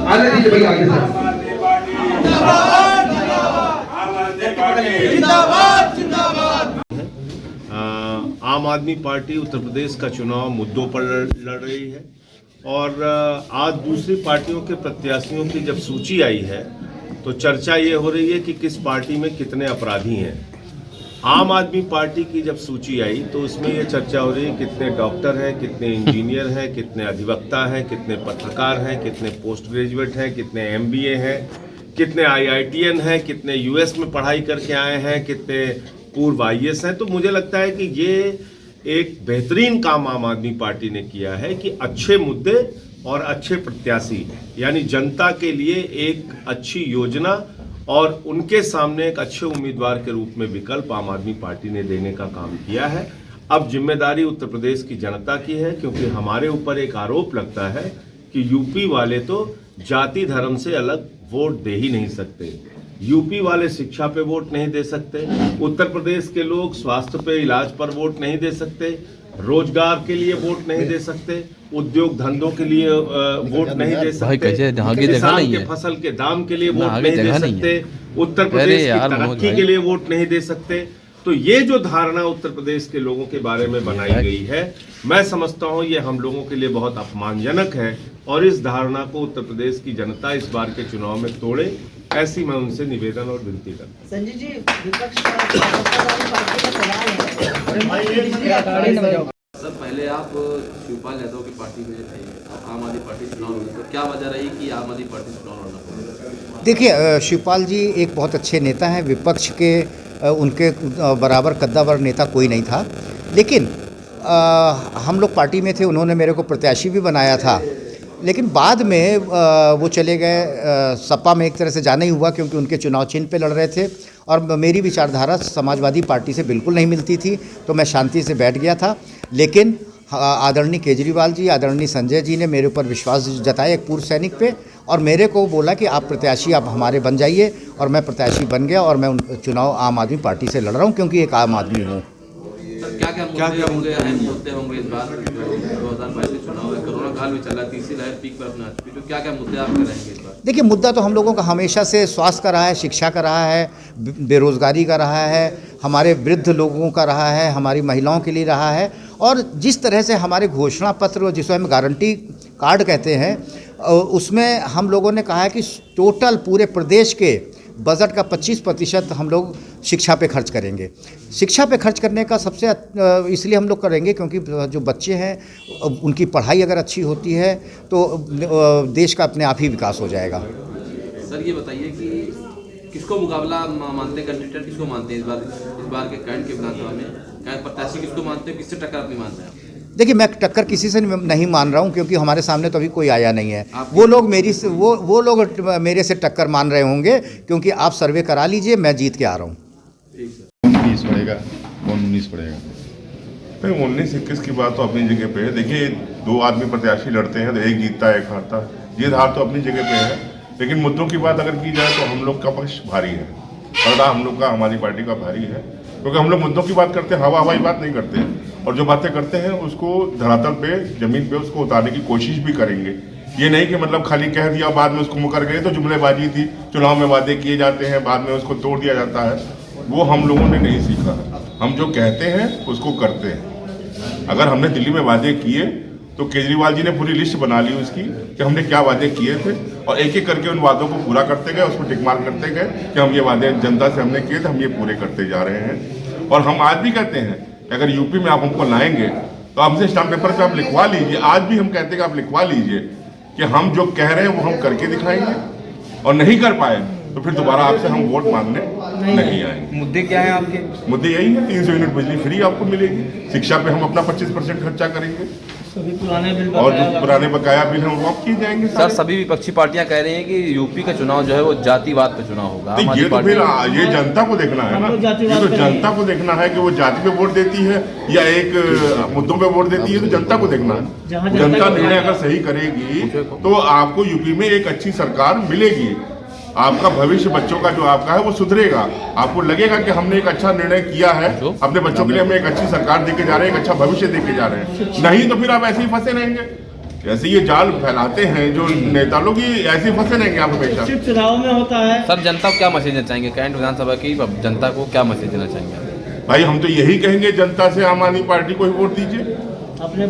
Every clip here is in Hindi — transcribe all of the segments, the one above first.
आने दीजिए भाई आगे सर। आम आदमी पार्टी उत्तर प्रदेश का चुनाव मुद्दों पर लड़ रही है और आज दूसरी पार्टियों के प्रत्याशियों की जब सूची आई है तो चर्चा ये हो रही है कि किस पार्टी में कितने अपराधी हैं। आम आदमी पार्टी की जब सूची आई तो उसमें ये चर्चा हो रही है कितने डॉक्टर हैं, कितने इंजीनियर हैं, कितने अधिवक्ता हैं, कितने पत्रकार हैं, कितने पोस्ट ग्रेजुएट हैं, कितने MBA हैं, कितने IITN हैं, कितने US में पढ़ाई करके आए हैं, कितने पूर्व IAS हैं। तो मुझे लगता है कि ये एक बेहतरीन काम आम आदमी पार्टी ने किया है कि अच्छे मुद्दे और अच्छे प्रत्याशी यानी जनता के लिए एक अच्छी योजना और उनके सामने एक अच्छे उम्मीदवार के रूप में विकल्प आम आदमी पार्टी ने देने का काम किया है। अब जिम्मेदारी उत्तर प्रदेश की जनता की है क्योंकि हमारे ऊपर एक आरोप लगता है कि यूपी वाले तो जाति धर्म से अलग वोट दे ही नहीं सकते। यूपी वाले शिक्षा पे वोट नहीं दे सकते, उत्तर प्रदेश के लोग स्वास्थ्य पे इलाज पर वोट नहीं दे सकते, रोजगार के लिए वोट नहीं दे सकते, उद्योग धंधों के लिए वोट नहीं दे सकते, किसान के फसल के दाम के लिए वोट नहीं दे सकते, उत्तर प्रदेश की तरक्की के लिए वोट नहीं दे सकते। तो ये जो धारणा उत्तर प्रदेश के लोगों के बारे में बनाई गई है, मैं समझता हूँ ये हम लोगों के लिए बहुत अपमानजनक है और इस धारणा को उत्तर प्रदेश की जनता इस बार के चुनाव में तोड़े, ऐसी मैं उनसे निवेदन और विनती करता हूं। संजय जी, विपक्ष पार्टी का सवाल है। सर, पहले आप शिवपाल यादव की पार्टी में थे, आम आदमी पार्टी चुनाव लड़ी, तो क्या वजह रही कि आम आदमी पार्टी चुनाव लड़ना? देखिए, शिवपाल जी एक बहुत अच्छे नेता हैं। विपक्ष के उनके बराबर कद्दावर नेता कोई नहीं था, लेकिन हम लोग पार्टी में थे, उन्होंने मेरे को प्रत्याशी भी बनाया था, लेकिन बाद में वो चले गए सपा में। एक तरह से जाना ही हुआ क्योंकि उनके चुनाव चिन्ह पे लड़ रहे थे और मेरी विचारधारा समाजवादी पार्टी से बिल्कुल नहीं मिलती थी, तो मैं शांति से बैठ गया था। लेकिन आदरणीय केजरीवाल जी, आदरणीय संजय जी ने मेरे ऊपर विश्वास जताया एक पूर्व सैनिक पे, और मेरे को बोला कि आप प्रत्याशी आप हमारे बन जाइए, और मैं प्रत्याशी बन गया और मैं चुनाव आम आदमी पार्टी से लड़ रहा हूँ क्योंकि एक आम आदमी हूँ। क्या मुद्दे होंगे इस बार 2022 चुनाव है, कोरोना काल भी चला, तीसरी लहर पीक पर अपना चुकी, तो क्या मुद्दे आप करेंगे इस बार? देखिए, मुद्दा तो हम लोगों का हमेशा से स्वास्थ्य का रहा है, शिक्षा का रहा है, बेरोज़गारी का रहा है, हमारे वृद्ध लोगों का रहा है, हमारी महिलाओं के लिए रहा है। और जिस तरह से हमारे घोषणा पत्र जिसको हम गारंटी कार्ड कहते हैं, उसमें हम लोगों ने कहा है कि टोटल पूरे प्रदेश के बजट का 25% हम लोग शिक्षा पे खर्च करेंगे। शिक्षा पे खर्च करने का सबसे इसलिए हम लोग करेंगे क्योंकि जो बच्चे हैं उनकी पढ़ाई अगर अच्छी होती है तो देश का अपने आप ही विकास हो जाएगा। सर, ये बताइए कि किसको मुकाबला मानते हैं, कैंडिडेट किसको मानते हैं इस बार के कैंड के विधानसभा में? प्रत्याशी किसको मानते हैं, किससे टक्कर अपनी मानते हैं? देखिए, मैं टक्कर किसी से नहीं मान रहा हूं क्योंकि हमारे सामने तो अभी कोई आया नहीं है। वो लोग मेरे से टक्कर मान रहे होंगे क्योंकि आप सर्वे करा लीजिए, मैं जीत के आ रहा हूँ। 19 पड़ेगा, कौन 19 पड़ेगा? नहीं, 19-21 की बात तो अपनी जगह पे है। देखिए, 2 आदमी प्रत्याशी लड़ते हैं तो एक जीतता है एक हारता, जीत हार तो अपनी जगह पे है। लेकिन मुद्दों की बात अगर की जाए तो हम लोग का पक्ष भारी है, पर्दा हम लोग का, हमारी पार्टी का भारी है, क्योंकि हम लोग मुद्दों की बात करते हैं, हवाई बात नहीं करते हैं, और जो बातें करते हैं उसको धरातल पे, जमीन पे उसको उतारने की कोशिश भी करेंगे। ये नहीं कि मतलब खाली कह दिया बाद में उसको मुकर गए, तो जुमलेबाजी थी, चुनाव में वादे किए जाते हैं बाद में उसको तोड़ दिया जाता है, वो हम लोगों ने नहीं सीखा है। हम जो कहते हैं उसको करते हैं। अगर हमने दिल्ली में वादे किए तो केजरीवाल जी ने पूरी लिस्ट बना ली उसकी कि हमने क्या वादे किए थे, और एक एक करके उन वादों को पूरा करते गए, उसको टिक मार्क करते गए कि हम ये वादे जनता से हमने किए थे, हम ये पूरे करते जा रहे हैं। और हम आज भी कहते हैं कि अगर यूपी में आप हमको लाएंगे तो हमसे स्टाम्प पेपर पे आप लिखवा लीजिए, आज भी हम कहते हैं कि आप लिखवा लीजिए कि हम जो कह रहे हैं वो हम करके दिखाएंगे, और नहीं कर पाए तो फिर दोबारा आपसे हम वोट मांगने नहीं आएंगे। मुद्दे क्या है आपके? मुद्दे यही है, 300 यूनिट बिजली फ्री आपको मिलेगी, शिक्षा पे हम अपना 25% खर्चा करेंगे, सभी पुराने बिल और जो पुराने बकाया बिल हम वापस किए जाएंगे। सर, सभी विपक्षी पार्टियां कह रही हैं कि यूपी का चुनाव जो है वो जातिवाद पे चुनाव होगा। ये तो फिर ये जनता को देखना है ना, ये तो जनता को देखना है कि वो जाति पे वोट देती है या एक मुद्दों पे वोट देती है, तो जनता को देखना है। जनता निर्णय अगर सही करेगी तो आपको यूपी में एक अच्छी सरकार मिलेगी, आपका भविष्य बच्चों का जो आपका है वो सुधरेगा, आपको लगेगा कि हमने एक अच्छा निर्णय किया है, अपने बच्चों के लिए हम एक अच्छी सरकार देके जा रहे हैं, एक अच्छा भविष्य देके जा रहे हैं। नहीं तो फिर आप ऐसे ही फंसे रहेंगे। ऐसे ये जाल फैलाते हैं जो नेता लोग, ये ऐसे फंसे रहेंगे यहाँ हमेशा। सिर्फ चुनाव में होता है। सर जनता को क्या मैसेज देना चाहेंगे, कैंट विधानसभा की जनता को क्या मैसेज देना चाहेंगे? भाई हम तो यही कहेंगे, जनता से आम आदमी पार्टी को ही वोट दीजिए।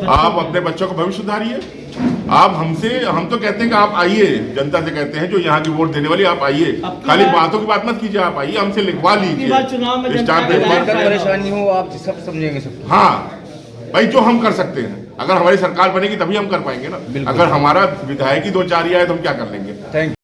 आप अपने बच्चों का भविष्य सुधारिए। आप हमसे, हम तो कहते हैं कि आप आइए, जनता से कहते हैं जो यहाँ की वोट देने वाली, आप आइए, खाली बातों की बात मत कीजिए, आप आइए, हमसे लिखवा लीजिए चुनाव में स्टाम्प पेपर। परेशानी हो आप सब समझेंगे सब। हाँ भाई, जो हम कर सकते हैं, अगर हमारी सरकार बनेगी तभी हम कर पाएंगे ना। अगर हमारा विधायक ही 2-4 ही आए तो हम क्या कर लेंगे। Thank you.